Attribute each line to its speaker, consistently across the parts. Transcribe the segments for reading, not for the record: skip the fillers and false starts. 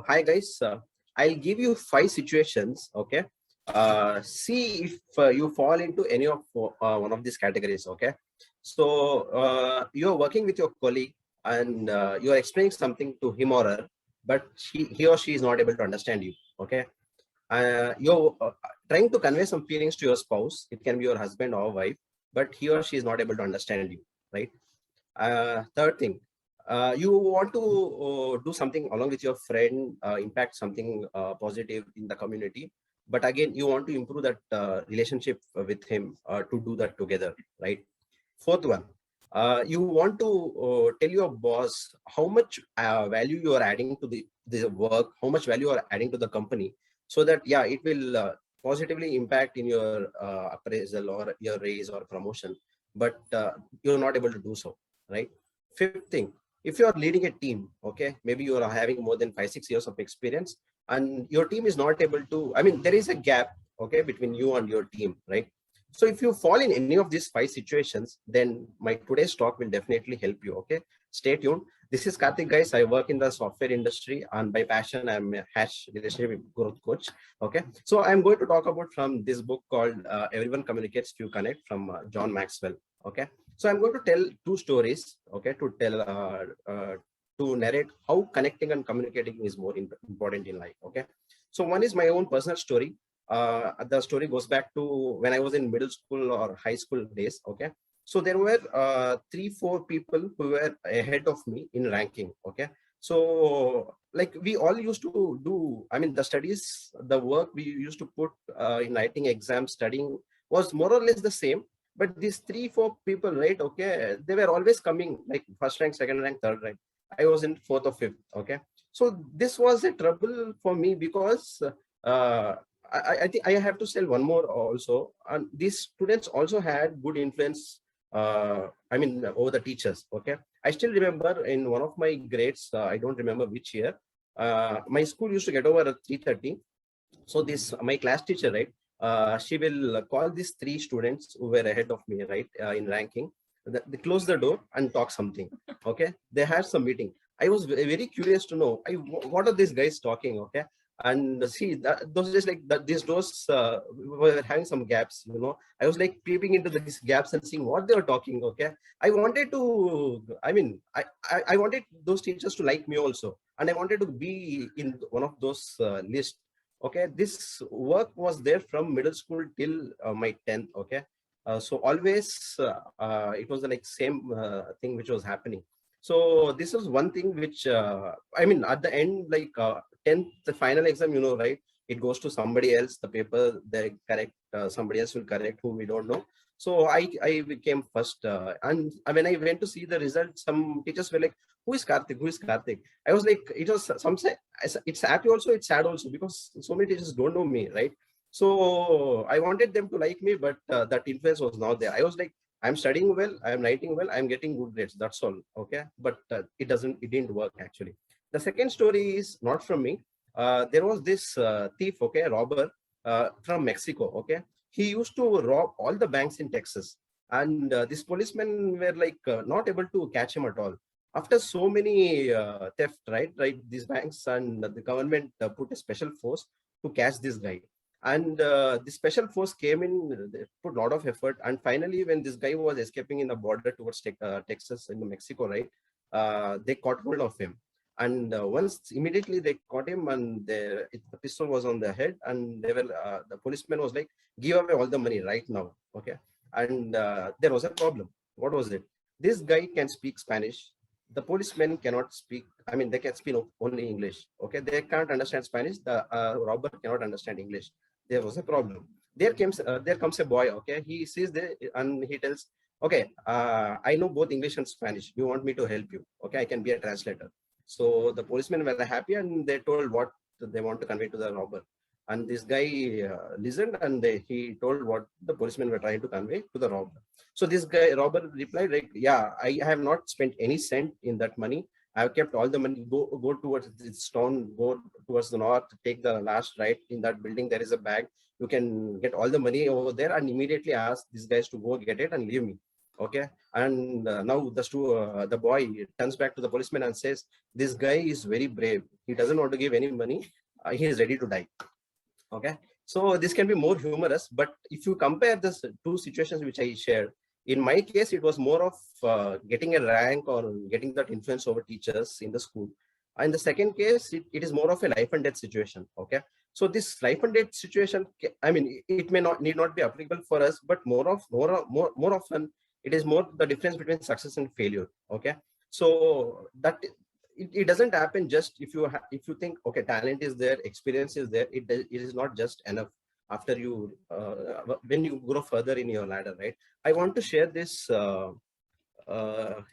Speaker 1: Hi guys, I'll give you five situations. Okay, see if you fall into any of one of these categories. Okay, so you're working with your colleague and you're explaining something to him or her, but he or she is not able to understand you. Okay, you're trying to convey some feelings to your spouse. It can be your husband or wife, but he or she is not able to understand you. Right. Third thing, you want to do something along with your friend, impact something positive in the community. But again, you want to improve that relationship with him to do that together, right? Fourth one, you want to tell your boss how much value you are adding to the work, how much value you are adding to the company, so that yeah, it will positively impact in your appraisal or your raise or promotion. But you're not able to do so, right? Fifth thing, if you are leading a team, okay, maybe you are having more than 5 6 years of experience and your team is not able to, I mean, there is a gap, okay, between you and your team, right? So if you fall in any of these five situations, then my today's talk will definitely help you. Okay, stay tuned. This is Karthik, guys. I work in the software industry, and by passion, I'm a hash relationship growth coach. Okay, so I'm going to talk about from this book called "Everyone Communicates, Few Connect" from John Maxwell. Okay, so I'm going to tell two stories. Okay, to narrate how connecting and communicating is more important in life. Okay, so one is my own personal story. The story goes back to when I was in middle school or high school days. Okay, so there were 3 4 people who were ahead of me in ranking. Okay, so like we all used to do, I mean, the studies, the work we used to put in writing exams, studying was more or less the same. But these 3 4 people, right? Okay, they were always coming like first rank, second rank, third rank. I was in fourth or fifth. Okay, so this was a trouble for me because uh, I think I have to say one more also. And these students also had good influence. I mean, over the teachers. Okay, I still remember in one of my grades. I don't remember which year. My school used to get over at 3:30. So this my class teacher, right? She will call these 3 students who were ahead of me, right, in ranking. They close the door and talk something. Okay, they had some meeting. I was very curious to know, what are these guys talking? Okay, and see that those just like that these doors were having some gaps. I was like peeping into these gaps and seeing what they were talking. Okay, I wanted to. I mean, I wanted those teachers to like me also, and I wanted to be in one of those lists. Okay, this work was there from middle school till my 10th. Okay, so always it was like same thing which was happening. So this was one thing which I mean, at the end, like 10th, the final exam, right, it goes to somebody else. The paper they correct, somebody else will correct who we don't know. So I became first, and when I went to see the result, some teachers were like, who is Karthik, who is Karthik? I was like, it was some say it's happy also, it's sad also, because so many teachers don't know me, right? So I wanted them to like me, but that influence was not there. I was like, I'm studying well, I'm writing well, I'm getting good grades, that's all. Okay, but it didn't work actually. The second story is not from me. There was this thief, okay, robber from Mexico. Okay, he used to rob all the banks in Texas, and these policemen were like not able to catch him at all after so many theft, right, these banks, and the government put a special force to catch this guy. And the special force came in, they put a lot of effort, and finally when this guy was escaping in the border towards Texas in Mexico, right, they caught hold of him. And once immediately they caught him, and the pistol was on the head, and the policeman was like, give away all the money right now. Okay, and there was a problem. What was it? This guy can speak Spanish, the policemen cannot speak. I mean, they can speak only English. Okay, they can't understand Spanish. The robber cannot understand English. There was a problem. There comes a boy. Okay, he sees and he tells, okay, I know both English and Spanish. You want me to help you? Okay, I can be a translator. So the policemen were happy, and they told what they want to convey to the robber. And this guy listened, and he told what the policemen were trying to convey to the robber. So this guy, Robert, replied, like, yeah, I have not spent any cent in that money. I've kept all the money. Go towards this town, go towards the north, take the last right in that building. There is a bag. You can get all the money over there, and immediately ask these guys to go get it and leave me. Okay. And now the boy turns back to the policeman and says, this guy is very brave, he doesn't want to give any money, he is ready to die. Okay. So this can be more humorous, but if you compare this two situations which I shared, in my case it was more of getting a rank or getting that influence over teachers in the school. In the second case, it is more of a life and death situation. Okay. So this life and death situation, I mean, it may not need not be applicable for us, but more often it is more the difference between success and failure. Okay. So that it doesn't happen just if you think, okay, talent is there, experience is there, it is not just enough after you when you grow further in your ladder, right? I want to share this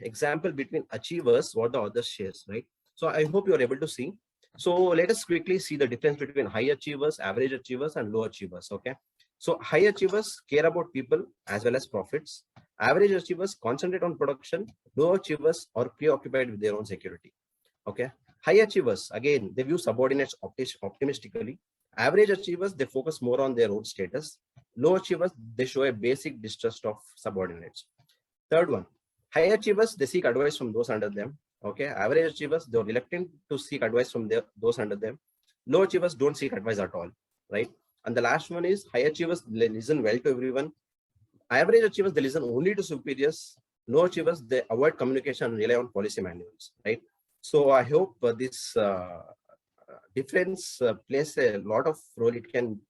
Speaker 1: example between achievers, what the author shares, right? So I hope you are able to see. So let us quickly see the difference between high achievers, average achievers, and low achievers. Okay. So high achievers care about people as well as profits. Average achievers concentrate on production. Low achievers are preoccupied with their own security. Okay. High achievers, again, they view subordinates optimistically. Average achievers, they focus more on their own status. Low achievers, they show a basic distrust of subordinates. Third one, high achievers, they seek advice from those under them. Okay. Average achievers, they're reluctant to seek advice from those under them. Low achievers don't seek advice at all, right? And the last one is high achievers, they listen well to everyone. Average achievers, they listen only to superiors. Low achievers, they avoid communication and rely on policy manuals, right? So I hope this difference plays a lot of role. It can,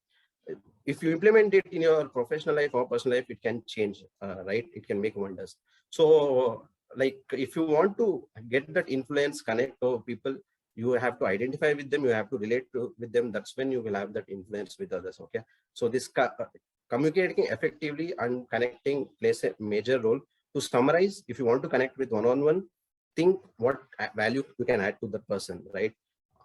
Speaker 1: if you implement it in your professional life or personal life, it can change, right? It can make wonders. So like if you want to get that influence, connect to people, you have to identify with them, you have to relate with them. That's when you will have that influence with others. Okay. So this communicating effectively and connecting plays a major role. To summarize, if you want to connect with one-on-one, think what value you can add to the person, right?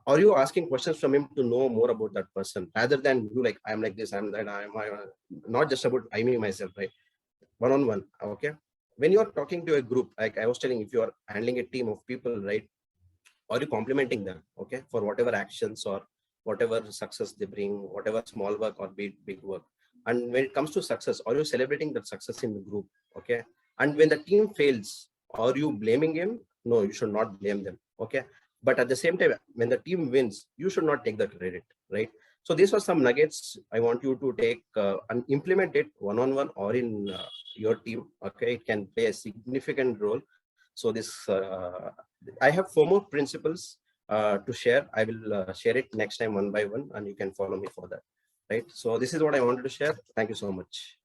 Speaker 1: Are you asking questions from him to know more about that person rather than you like, I'm like this, I'm that, I'm not just about I me myself, right? One-on-one. Okay. When you're talking to a group, like I was telling, if you are handling a team of people, right? Are you complimenting them, okay, for whatever actions or whatever success they bring, whatever small work or big work? And when it comes to success, are you celebrating that success in the group? Okay. And when the team fails, are you blaming him? No, you should not blame them. Okay. But at the same time, when the team wins, you should not take the credit, right? So these are some nuggets I want you to take and implement it one-on-one or in your team. Okay. It can play a significant role. So this I have 4 more principles to share. I will share it next time one by one, and you can follow me for that. Right. So this is what I wanted to share. Thank you so much.